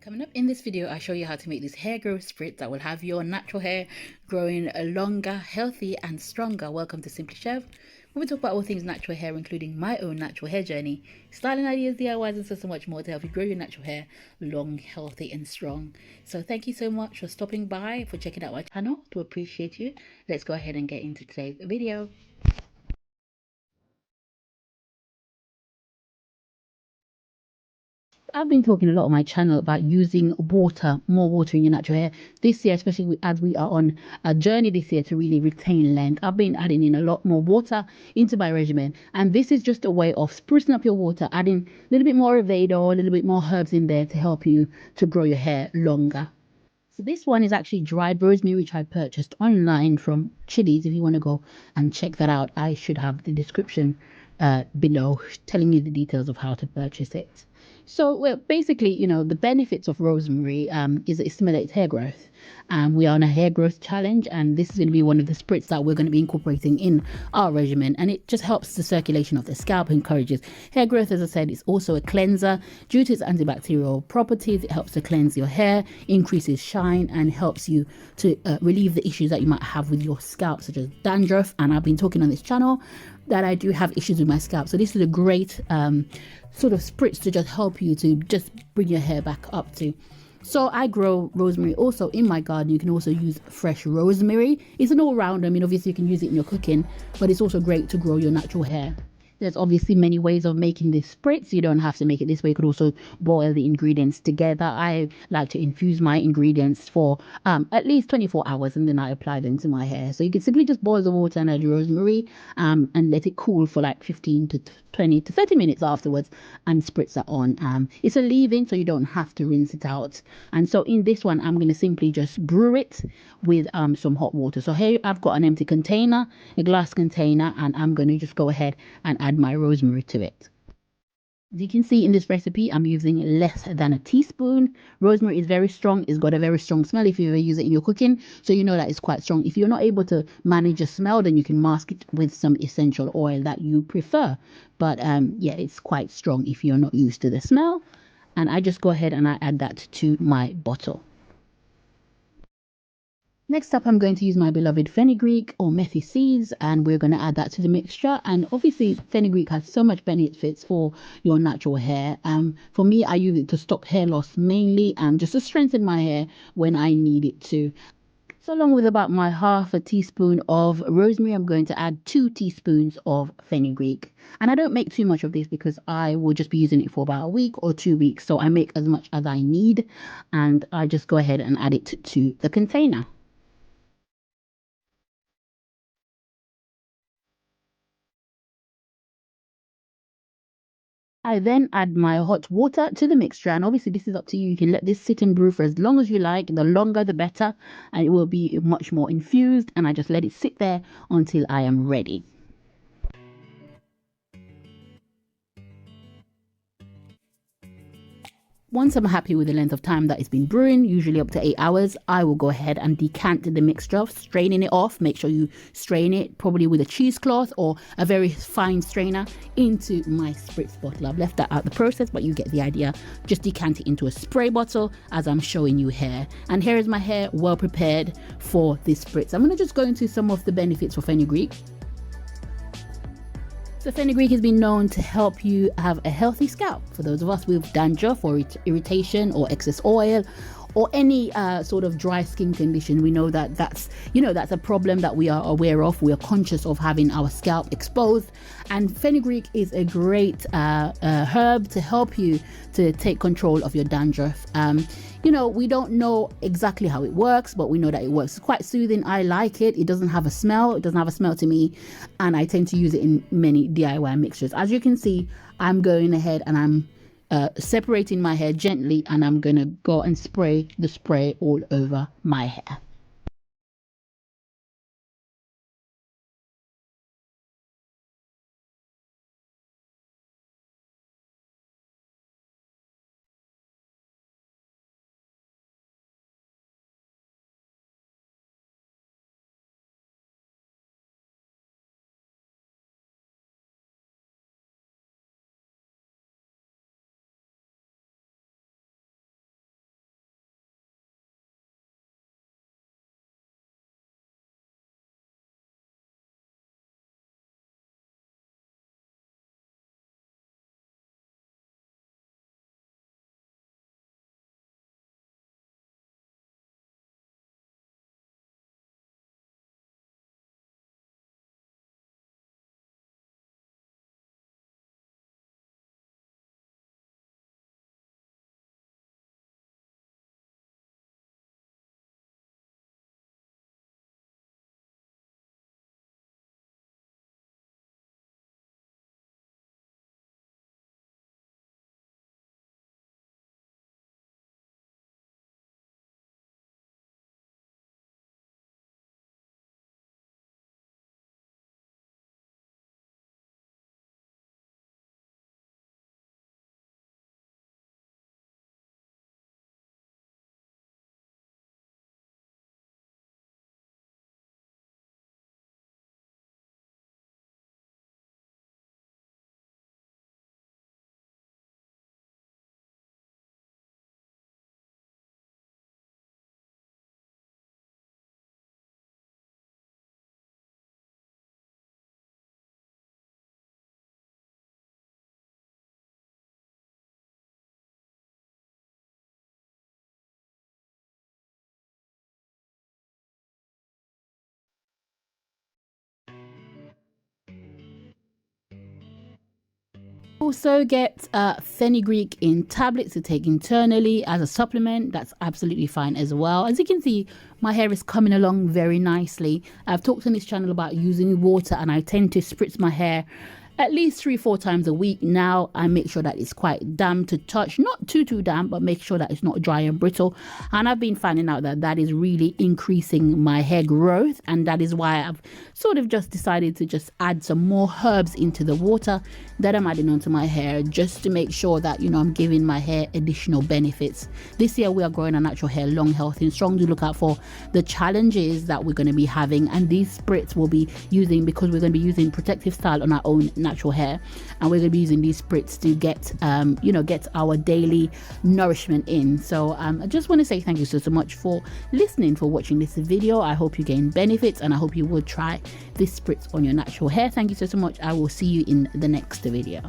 Coming up in this video, I show you how to make this hair growth spritz that will have your natural hair growing longer, healthy and stronger. Welcome to Simply Shev, where we talk about all things natural hair, including my own natural hair journey, styling ideas, DIYs and so much more to help you grow your natural hair long, healthy and strong. So thank you so much for stopping by, for checking out my channel. To appreciate you. Let's go ahead and get into today's video. I've been talking a lot on my channel about using water, more water in your natural hair this year, especially as we are on a journey this year to really retain length. I've been adding in a lot more water into my regimen, and this is just a way of sprucing up your water, adding a little bit more Aveda, a little bit more herbs in there to help you to grow your hair longer. So this one is actually dried rosemary, which I purchased online from Chili's. If you want to go and check that out, I should have the description below telling you the details of how to purchase it. So, well, basically, the benefits of rosemary is that it stimulates hair growth. We are on a hair growth challenge, and this is going to be one of the spritz that we're going to be incorporating in our regimen. And it just helps the circulation of the scalp, encourages hair growth. As I said, it's also a cleanser. Due to its antibacterial properties, it helps to cleanse your hair, increases shine, and helps you to relieve the issues that you might have with your scalp, such as dandruff. And I've been talking on this channel that I do have issues with my scalp. So this is a great sort of spritz to just help you to just bring your hair back up to. So I grow rosemary also in my garden. You can also use fresh rosemary. It's an all-rounder. I mean, obviously you can use it in your cooking, but it's also great to grow your natural hair. There's obviously many ways of making this spritz. You don't have to make it this way. You could also boil the ingredients together. I like to infuse my ingredients for at least 24 hours and then I apply them to my hair. So you can simply just boil the water and add your rosemary and let it cool for like 15 to 20 to 30 minutes afterwards and spritz that on. It's a leave-in, so you don't have to rinse it out. And so in this one, I'm going to simply just brew it with some hot water. So here I've got an empty container, a glass container, and I'm going to just go ahead and add my rosemary to it. As you can see in this recipe, I'm using less than a teaspoon. Rosemary is very strong. It's got a very strong smell if you ever use it in your cooking. So you know that it's quite strong. If you're not able to manage a smell, then you can mask it with some essential oil that you prefer. But yeah, it's quite strong if you're not used to the smell. And I just go ahead and I add that to my bottle. Next up, I'm going to use my beloved fenugreek or methy seeds, and we're going to add that to the mixture. And obviously, fenugreek has so much benefits for your natural hair. For me, I use it to stop hair loss mainly, and just to strengthen my hair when I need it to. So along with about my half a teaspoon of rosemary, I'm going to add 2 teaspoons of fenugreek. And I don't make too much of this because I will just be using it for about a week or 2 weeks. So I make as much as I need, and I just go ahead and add it to the container. I then add my hot water to the mixture, and obviously this is up to you. You can let this sit and brew for as long as you like. The longer the better, and it will be much more infused. And I just let it sit there until I am ready. Once I'm happy with the length of time that it's been brewing, usually up to 8 hours, I will go ahead and decant the mixture, straining it off. Make sure you strain it, probably with a cheesecloth or a very fine strainer, into my spritz bottle. I've left that out the process, but you get the idea. Just decant it into a spray bottle as I'm showing you here. And here is my hair well prepared for this spritz. I'm going to just go into some of the benefits for fenugreek. So fenugreek has been known to help you have a healthy scalp. For those of us with dandruff or irritation or excess oil or any sort of dry skin condition, we know that that's a problem that we are aware of. We are conscious of having our scalp exposed, and fenugreek is a great herb to help you to take control of your dandruff. We don't know exactly how it works, but we know that it works. It's quite soothing. I like it. It doesn't have a smell. It doesn't have a smell to me, and I tend to use it in many DIY mixtures. As you can see, I'm going ahead and I'm separating my hair gently, and I'm gonna go and spray the spray all over my hair. Also get fenugreek in tablets to take internally as a supplement. That's absolutely fine as well. As you can see, my hair is coming along very nicely. I've talked on this channel about using water, and I tend to spritz my hair at least 3-4 times a week. Now I make sure that it's quite damp to touch, not too damp, but make sure that it's not dry and brittle. And I've been finding out that that is really increasing my hair growth, and that is why I've sort of just decided to just add some more herbs into the water that I'm adding onto my hair, just to make sure that, you know, I'm giving my hair additional benefits. This year we are growing a natural hair long, healthy and strong. To look out for the challenges that we're going to be having, and these spritz we'll be using, because we're going to be using protective style on our own natural hair, and we're going to be using these spritz to get get our daily nourishment in. So I just want to say thank you so much for listening, for watching this video. I hope you gain benefits, and I hope you will try this spritz on your natural hair. Thank you so much. I will see you in the next video.